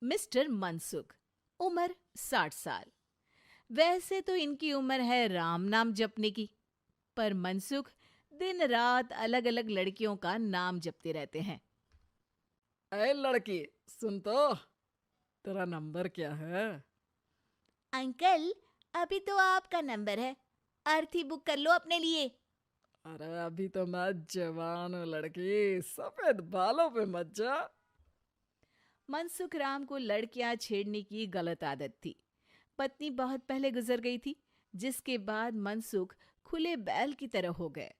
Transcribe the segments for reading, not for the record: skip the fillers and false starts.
Mister Mansukh, उम्र 60 साल। वैसे तो इनकी उम्र है राम नाम जपने की, पर मनसुख दिन रात अलग अलग लड़कियों का नाम जपते रहते हैं। अरे लड़की, सुन तो, तेरा नंबर क्या है? अंकल, अभी तो आपका नंबर है। अर्थी बुक कर लो अपने लिए। अरे अभी तो मैं जवान हूँ लड़की, सफेद बालों पे मत जा। मनसुख राम को लड़कियां छेड़ने की गलत आदत थी। पत्नी बहुत पहले गुजर गई थी, जिसके बाद मनसुख खुले बैल की तरह हो गए।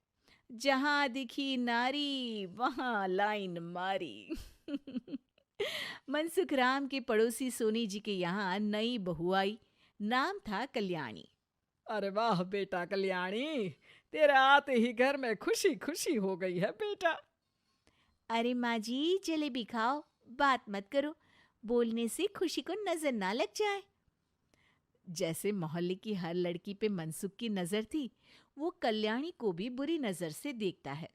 जहां दिखी नारी वहां लाइन मारी। मनसुख राम के पड़ोसी सोनी जी के यहाँ नई बहू आई। नाम था कल्याणी। अरे वाह बेटा कल्याणी, तेरे आते ही घर में खुशी खुशी हो गई है बेटा। अरे माँ जी, जलेबी खाओ, बात मत करो, बोलने से खुशी को नजर ना लग जाए। जैसे मोहल्ले की हर लड़की पे मनसुख की नजर थी, वो कल्याणी को भी बुरी नजर से देखता है।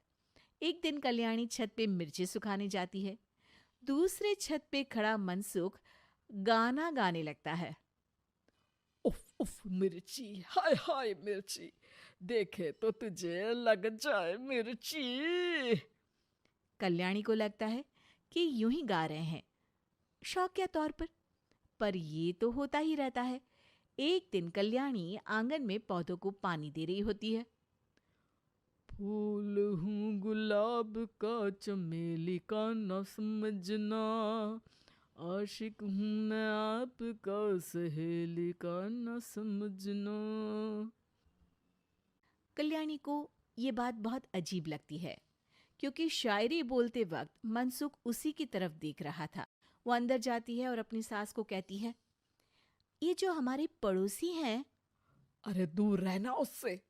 एक दिन कल्याणी छत पे मिर्ची सुखाने जाती है। दूसरे छत पे खड़ा मनसुख गाना गाने लगता है। उफ उफ मिर्ची, हाय हाय मिर्ची, देखे तो तुझे लग जाए मिर्ची। कल्याणी को लगता है कि यूं ही गा रहे हैं, शौकिया तौर पर ये तो होता ही रहता है। एक दिन कल्याणी आंगन में पौधों को पानी दे रही होती है। फूल हूँ गुलाब का, चमेली का न समझना, आशिक हूँ मैं आपका, सहेली का न समझना। कल्याणी को ये बात बहुत अजीब लगती है, क्योंकि शायरी बोलते वक्त मनसुख उसी की तरफ देख रहा था। वो अंदर जाती है और अपनी सास को कहती है, ये जो हमारे पड़ोसी हैं। अरे दूर रहना उससे।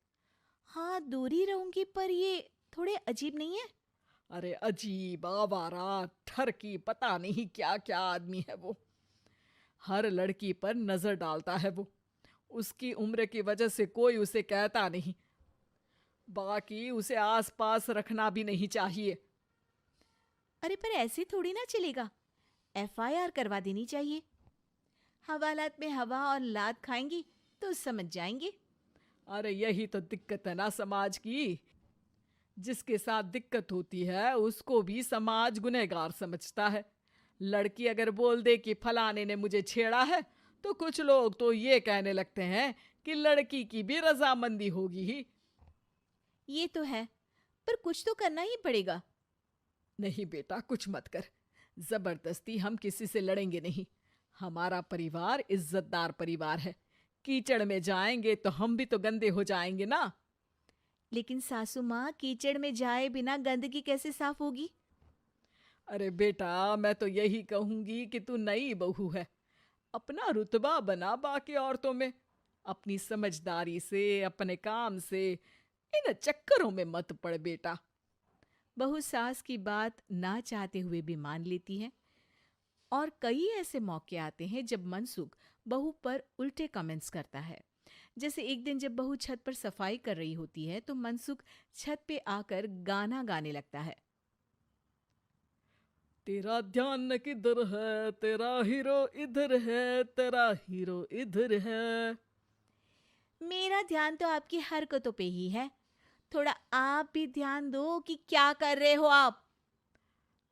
हाँ, दूरी रहूंगी, पर ये थोड़े अजीब नहीं है? अरे अजीब, आवारा, ठरकी, पता नहीं क्या क्या आदमी है वो। हर लड़की पर नजर डालता है वो। उसकी उम्र की वजह से कोई उसे कहता नहीं। बाकी उसे आसपास रखना भी नहीं चाहिए। अरे पर ऐसे थोड़ी ना चलेगा, एफआईआर करवा देनी चाहिए। हवालात में हवा और लात खाएंगी तो समझ जाएंगे। अरे यही तो दिक्कत है ना समाज की। जिसके साथ दिक्कत होती है उसको भी समाज गुनहगार समझता है। लड़की अगर बोल दे कि फलाने ने मुझे छेड़ा है, तो कुछ लोग तो ये कहने लगते हैं कि लड़की की भी रजामंदी होगी ही। ये तो है, पर कुछ तो करना ही पड़ेगा। नहीं बेटा, कुछ मत कर। जबरदस्ती हम किसी से लड़ेंगे नहीं। हमारा परिवार इज्जतदार परिवार है। कीचड़ में जाएंगे तो हम भी तो गंदे हो जाएंगे ना। लेकिन सासू माँ, कीचड़ में जाए बिना गंदगी कैसे साफ होगी? अरे बेटा, मैं तो यही कहूंगी कि तू नई बहू है। अपना रुतबा बना बाकी औरतों में। अपनी समझदारी से, अपने काम से इन चक्करों में मत पड़ बेटा। बहू सास की बात ना चाहते हुए भी मान लेती है। और कई ऐसे मौके आते हैं जब मनसुख बहू पर उल्टे कमेंट्स करता है। जैसे एक दिन जब बहू छत पर सफाई कर रही होती है, तो मनसुख छत पे आकर गाना गाने लगता है। तेरा ध्यान किधर है, तेरा हीरो इधर है, तेरा हीरो इधर है। मेरा ध्यान तो आपकी हरकतों पे ही है। थोड़ा आप भी ध्यान दो कि क्या कर रहे हो आप।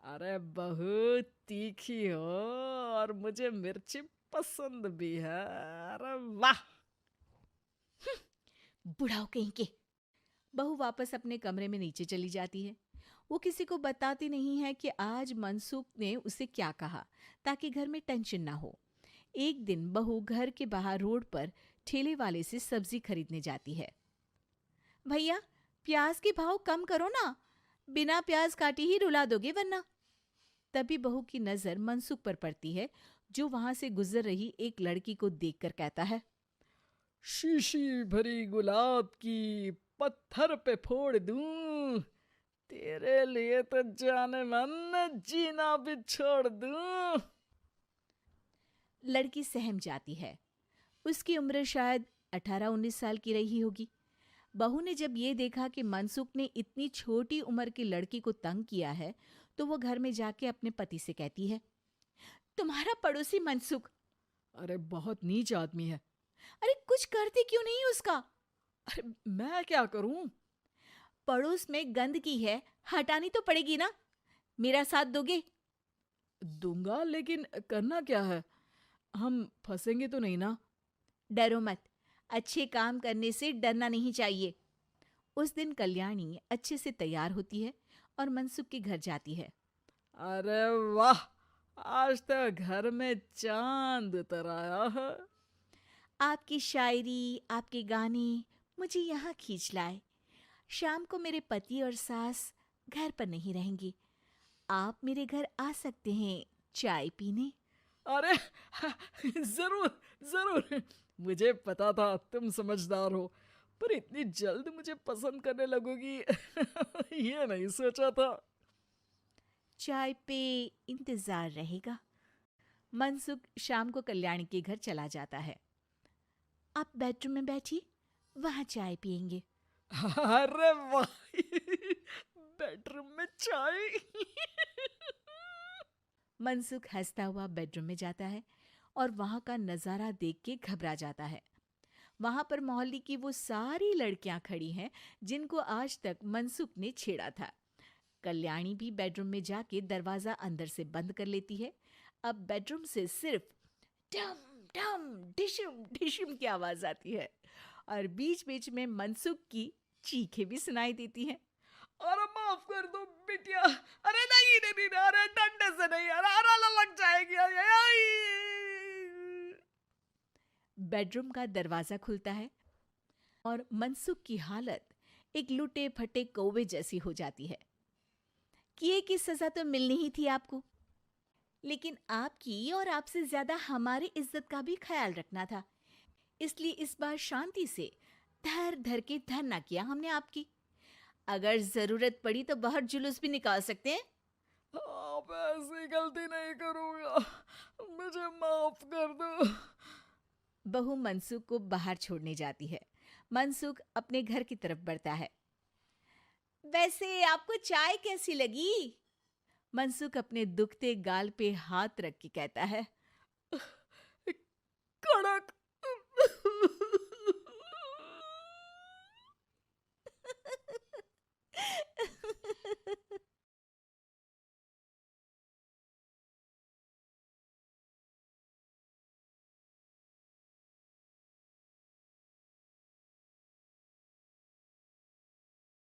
अरे बहुत तीखी हो, और मुझे मिर्ची पसंद भी है। अरे वाह। बुढ़ाओ कहीं के। बहू वापस अपने कमरे में नीचे चली जाती है। वो किसी को बताती नहीं है कि आज मनसुख ने उसे क्या कहा, ताकि घर में टेंशन ना हो। एक दिन बहू घर के बाहर रोड पर ठेले वाले से सब्जी खरीदने जाती है। भैया, प्याज के भाव कम करो ना, बिना प्याज काटे ही रुला दोगे वरना। तभी बहू की नजर मनसुख पर पड़ती है, जो वहां से गुजर रही एक लड़की को देखकर कहता है, शीशी भरी गुलाब की, पत्थर पे फोड़ दूं। तेरे लिए तो जाने मन जीना भी छोड़ दूं। लड़की सहम जाती है। उसकी उम्र शायद 18-19 साल की रही होगी। बहू ने जब ये देखा कि मनसुख ने इतनी छोटी उम्र की लड़की को तंग किया है, तो वो घर में जाके अपने पति से कहती है, तुम्हारा पड़ोसी मनसुख। अरे बहुत नीच आदमी है। अरे कुछ करते क्यों नहीं उसका? अरे मैं क्या करूं? पड़ोस में गंदगी है, हटानी तो पड़ेगी ना। मेरा साथ दोगे? दूंगा, लेकिन करना क्या है? हम फंसेंगे तो नहीं ना? डरो मत, अच्छे काम करने से डरना नहीं चाहिए। उस दिन कल्याणी अच्छे से तैयार होती है और मनसुख के घर जाती है। अरे वाह, आज तो घर में चांद उतर आया है। आपकी शायरी, आपके गाने मुझे यहाँ खींच लाए। शाम को मेरे पति और सास घर पर नहीं रहेंगे। आप मेरे घर आ सकते हैं चाय पीने। अरे जरूर जरूर, मुझे पता था तुम समझदार हो, पर इतनी जल्द मुझे पसंद करने लगोगी ये नहीं सोचा था। चाय पे इंतजार रहेगा। मनसुख शाम को कल्याणी के घर चला जाता है। आप बेडरूम में बैठिए, वहां चाय पियेंगे। अरे वाह बेडरूम में चाय मनसुख हंसता हुआ बेडरूम में जाता है और वहां का नजारा देख के घबरा जाता है। वहां पर मोहल्ले की वो सारी लड़कियां खड़ी हैं जिनको आज तक मनसुख ने छेड़ा था। कल्याणी भी बेडरूम में जाके दरवाजा अंदर से बंद कर लेती है। अब बेडरूम से सिर्फ डम डम डिशुम डिशुम की आवाज आती है और बीच बीच में मनसुख की चीखें भी सुनाई देती हैं। अरे माफ कर दो बिटिया, अरे नहीं नहीं नहीं, अरे डंडे से नहीं, अरे अरे लग जाएगी, अरे आई। बेडरूम का दरवाजा खुलता है और मनसुख की हालत एक लुटे फटे कौवे जैसी हो जाती है। किए की सजा तो मिलनी ही थी आपको, लेकिन आपकी और आपसे ज्यादा हमारी इज्जत का भी ख्याल रखना था। इसलिए इस बार शांति से धर धर के धरना किया हमने आपकी। अगर जरूरत पड़ी तो बाहर जुलूस भी निकाल सकते हैं। आप ऐसी गलती नहीं करूंगा, मुझे माफ कर दो। बहू मनसुख को बाहर छोड़ने जाती है। मनसुख अपने घर की तरफ बढ़ता है। वैसे आपको चाय कैसी लगी? मनसुख अपने दुखते गाल पे हाथ रख के कहता है। कड़क